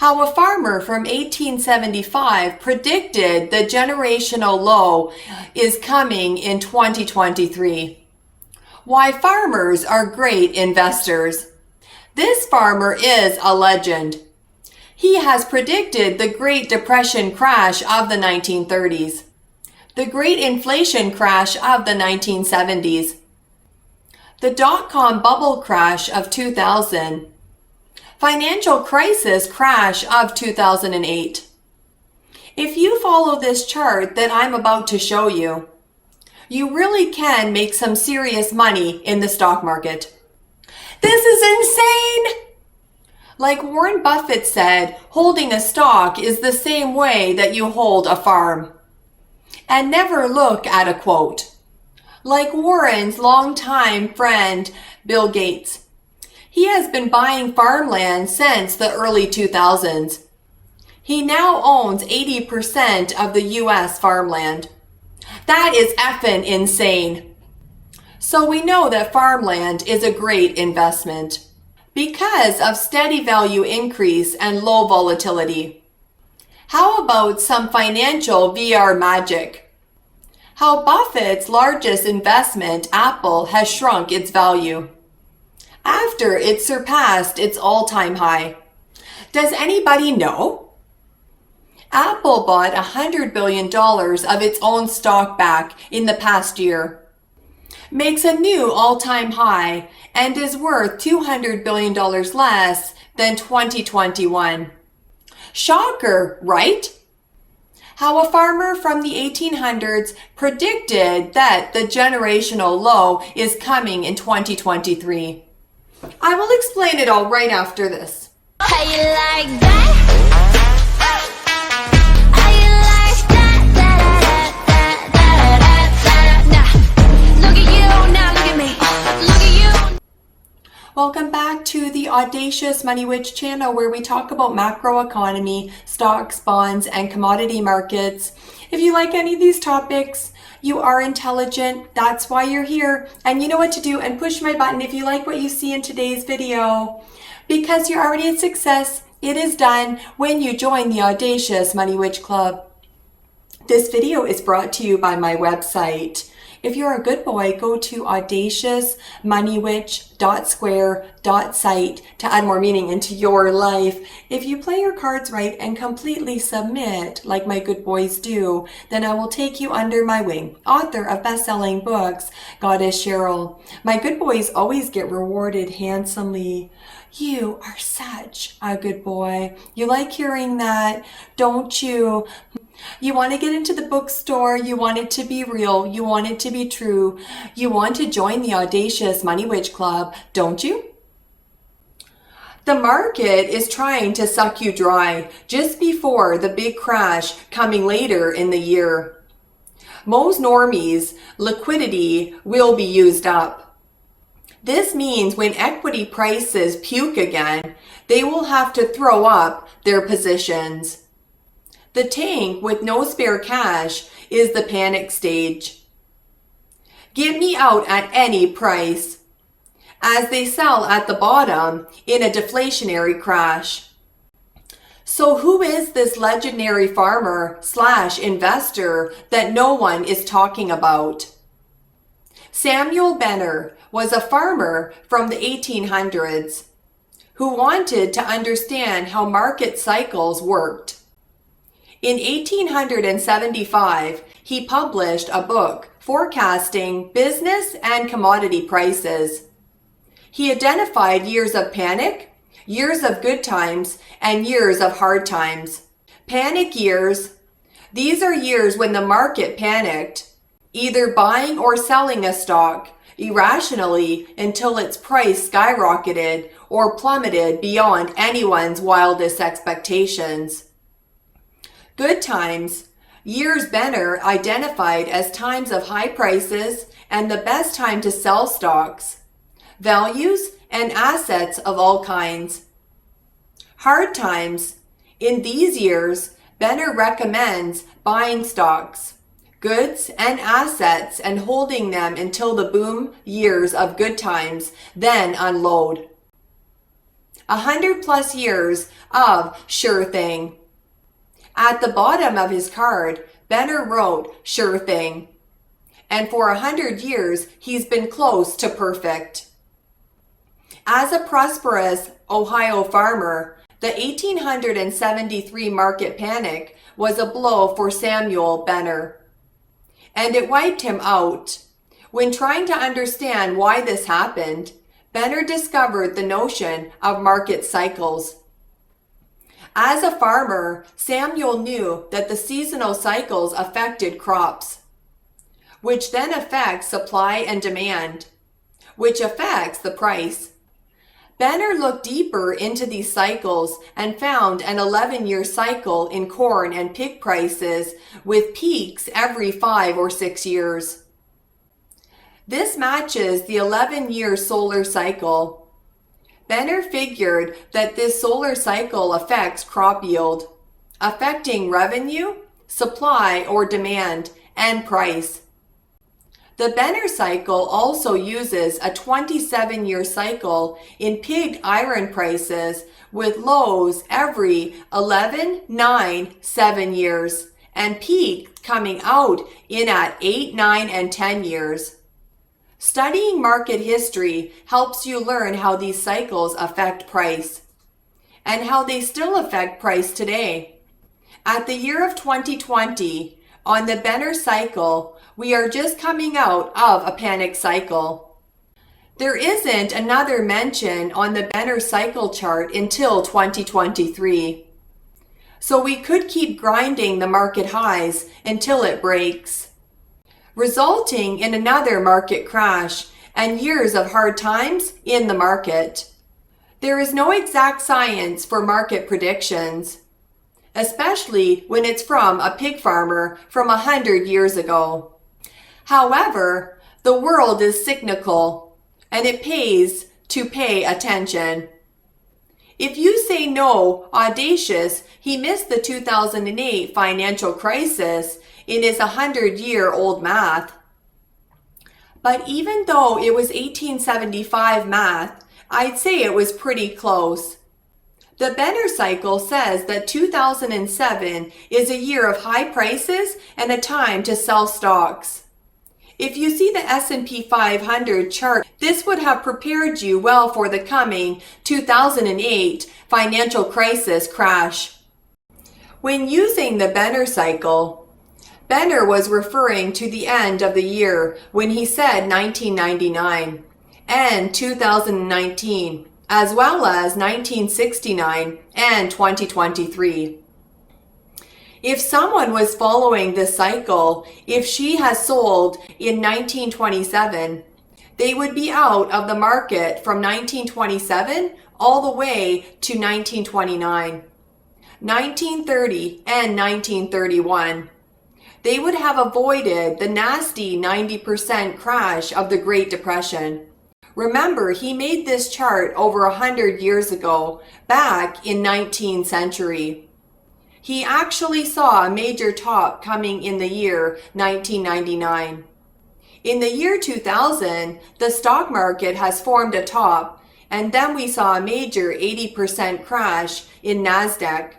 How a farmer from 1875 predicted the generational low is coming in 2023. Why farmers are great investors. This farmer is a legend. He has predicted the Great Depression crash of the 1930s, the Great Inflation crash of the 1970s, the dot-com bubble crash of 2000, financial crisis crash of 2008. If you follow this chart that I'm about to show you, you really can make some serious money in the stock market. This is insane! Like Warren Buffett said, holding a stock is the same way that you hold a farm. And never look at a quote. Like Warren's longtime friend, Bill Gates. He has been buying farmland since the early 2000s. He now owns 80% of the US farmland. That is effing insane. So we know that farmland is a great investment because of steady value increase and low volatility. How about some financial VR magic? How Buffett's largest investment, Apple, has shrunk its value after it surpassed its all-time high. Does anybody know? Apple bought $100 billion of its own stock back in the past year, makes a new all-time high, and is worth $200 billion less than 2021. Shocker, right? How a farmer from the 1800s predicted that the generational low is coming in 2023. I will explain it all right after this. How you like that? How you like that? Look at you, now look at me. Look at you. Welcome back to the Audacious Money Witch channel, where we talk about macroeconomy, stocks, bonds, and commodity markets. If you like any of these topics, you are intelligent. That's why you're here. And you know what to do, and push my button if you like what you see in today's video. Because you're already a success, it is done when you join the Audacious Money Witch Club. This video is brought to you by my website. If you're a good boy, go to audaciousmoneywitch.square.site to add more meaning into your life. If you play your cards right and completely submit, like my good boys do, then I will take you under my wing. Author of best-selling books, Goddess Cheryl. My good boys always get rewarded handsomely. You are such a good boy. You like hearing that, don't you? You want to get into the bookstore, you want it to be real, you want it to be true, you want to join the Audacious Money Witch Club, don't you? The market is trying to suck you dry just before the big crash coming later in the year. Most normies' liquidity will be used up. This means when equity prices puke again, they will have to throw up their positions. The tank with no spare cash is the panic stage. Get me out at any price, as they sell at the bottom in a deflationary crash. So who is this legendary farmer / investor that no one is talking about? Samuel Benner was a farmer from the 1800s who wanted to understand how market cycles worked. In 1875, he published a book forecasting business and commodity prices. He identified years of panic, years of good times, and years of hard times. Panic years, these are years when the market panicked, either buying or selling a stock irrationally until its price skyrocketed or plummeted beyond anyone's wildest expectations. Good times, years Benner identified as times of high prices and the best time to sell stocks, values, and assets of all kinds. Hard times, in these years, Benner recommends buying stocks, goods, and assets and holding them until the boom years of good times, then unload. 100 plus years of sure thing. At the bottom of his card, Benner wrote sure thing. And for 100 years, he's been close to perfect. As a prosperous Ohio farmer, the 1873 market panic was a blow for Samuel Benner. And it wiped him out. When trying to understand why this happened, Benner discovered the notion of market cycles. As a farmer, Samuel knew that the seasonal cycles affected crops, which then affects supply and demand, which affects the price. Benner looked deeper into these cycles and found an 11-year cycle in corn and pig prices with peaks every 5 or 6 years. This matches the 11-year solar cycle. Benner figured that this solar cycle affects crop yield, affecting revenue, supply or demand, and price. The Benner cycle also uses a 27-year cycle in pig iron prices with lows every 11, 9, 7 years, and peak coming out in at 8, 9, and 10 years. Studying market history helps you learn how these cycles affect price and how they still affect price today. At the year of 2020, on the Benner cycle, we are just coming out of a panic cycle. There isn't another mention on the Benner cycle chart until 2023. So we could keep grinding the market highs until it breaks, resulting in another market crash and years of hard times in the market. There is no exact science for market predictions, especially when it's from a pig farmer from 100 years ago. However, the world is cyclical, and it pays to pay attention. If you say no, Audacious, he missed the 2008 financial crisis in his 100-year-old math. But even though it was 1875 math, I'd say it was pretty close. The Benner cycle says that 2007 is a year of high prices and a time to sell stocks. If you see the S&P 500 chart, this would have prepared you well for the coming 2008 financial crisis crash. When using the Benner cycle, Benner was referring to the end of the year when he said 1999 and 2019, as well as 1969 and 2023. If someone was following this cycle, if she has sold in 1927, they would be out of the market from 1927 all the way to 1929, 1930, and 1931. They would have avoided the nasty 90% crash of the Great Depression. Remember, he made this chart over 100 years ago, back in 19th century. He actually saw a major top coming in the year 1999. In the year 2000, the stock market has formed a top, and then we saw a major 80% crash in NASDAQ,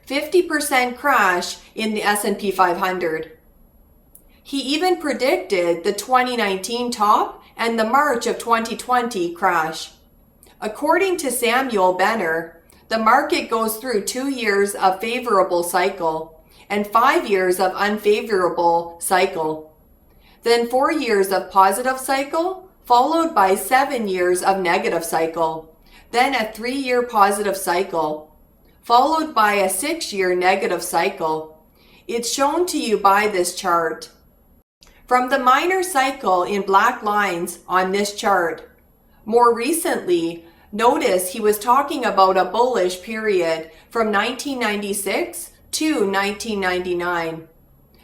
50% crash in the S&P 500. He even predicted the 2019 top and the March of 2020 crash. According to Samuel Benner, the market goes through 2 years of favorable cycle and 5 years of unfavorable cycle. Then 4 years of positive cycle, followed by 7 years of negative cycle. Then a 3-year positive cycle, followed by a 6-year negative cycle. It's shown to you by this chart. From the minor cycle in black lines on this chart, more recently, notice he was talking about a bullish period from 1996 to 1999.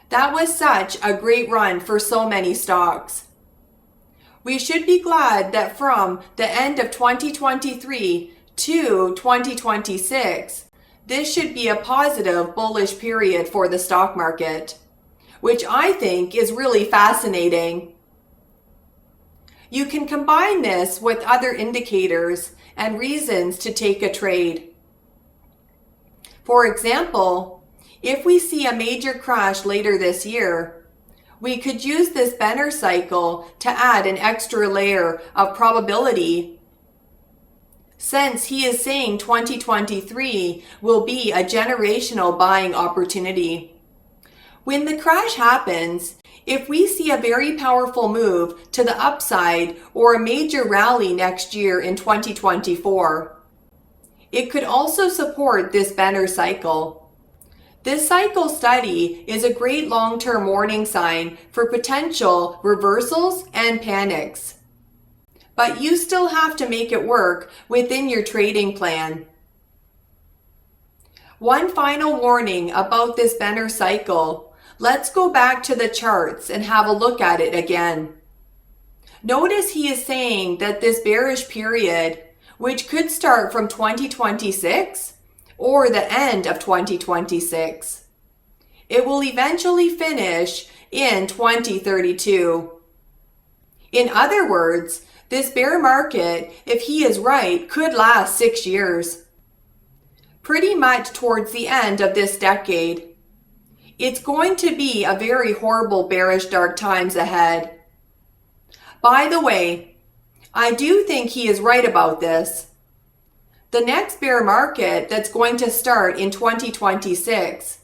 That was such a great run for so many stocks. We should be glad that from the end of 2023 to 2026, this should be a positive bullish period for the stock market, which I think is really fascinating. You can combine this with other indicators and reasons to take a trade. For example, if we see a major crash later this year, we could use this Benner cycle to add an extra layer of probability, since he is saying 2023 will be a generational buying opportunity. When the crash happens, if we see a very powerful move to the upside or a major rally next year in 2024, it could also support this Benner cycle. This cycle study is a great long-term warning sign for potential reversals and panics. But you still have to make it work within your trading plan. One final warning about this Benner cycle. Let's go back to the charts and have a look at it again. Notice he is saying that this bearish period, which could start from 2026 or the end of 2026, it will eventually finish in 2032. In other words, this bear market, if he is right, could last 6 years. Pretty much towards the end of this decade. It's going to be a very horrible bearish dark times ahead. By the way, I do think he is right about this. The next bear market that's going to start in 2026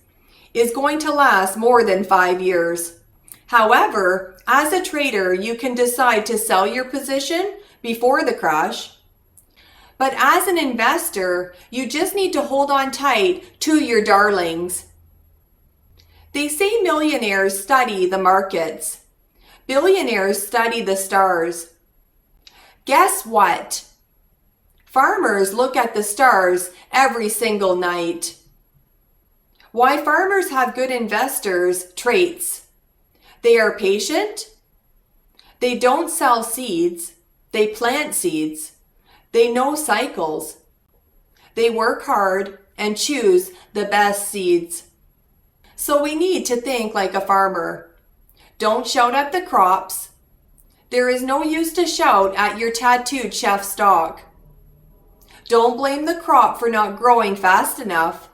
is going to last more than 5 years. However, as a trader, you can decide to sell your position before the crash. But as an investor, you just need to hold on tight to your darlings. They say millionaires study the markets. Billionaires study the stars. Guess what? Farmers look at the stars every single night. Why farmers have good investors' traits. They are patient. They don't sell seeds. They plant seeds. They know cycles. They work hard and choose the best seeds. So we need to think like a farmer. Don't shout at the crops. There is no use to shout at your tattooed chef stock. Don't blame the crop for not growing fast enough.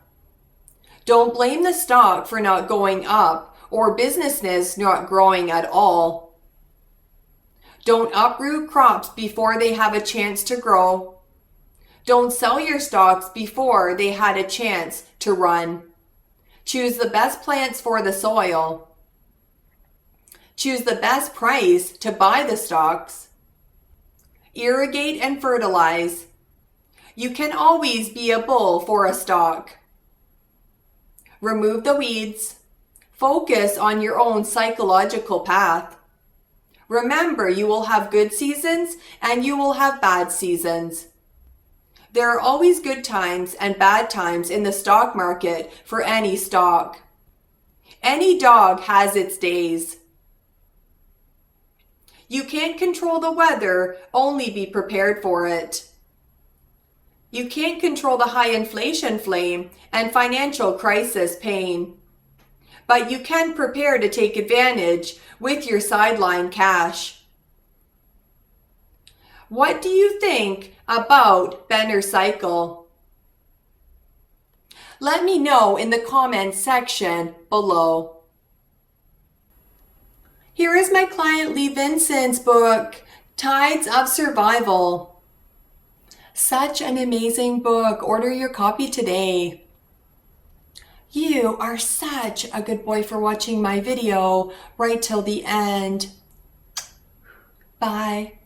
Don't blame the stock for not going up or businesses not growing at all. Don't uproot crops before they have a chance to grow. Don't sell your stocks before they had a chance to run. Choose the best plants for the soil. Choose the best price to buy the stocks. Irrigate and fertilize. You can always be a bull for a stock. Remove the weeds. Focus on your own psychological path. Remember, you will have good seasons and you will have bad seasons. There are always good times and bad times in the stock market for any stock. Any dog has its days. You can't control the weather, only be prepared for it. You can't control the high inflation flame and financial crisis pain. But you can prepare to take advantage with your sideline cash. What do you think about Benner cycle? Let me know in the comments section below. Here is my client Lee Vincent's book, Tides of Survival. Such an amazing book. Order your copy today. You are such a good boy for watching my video right till the end. Bye.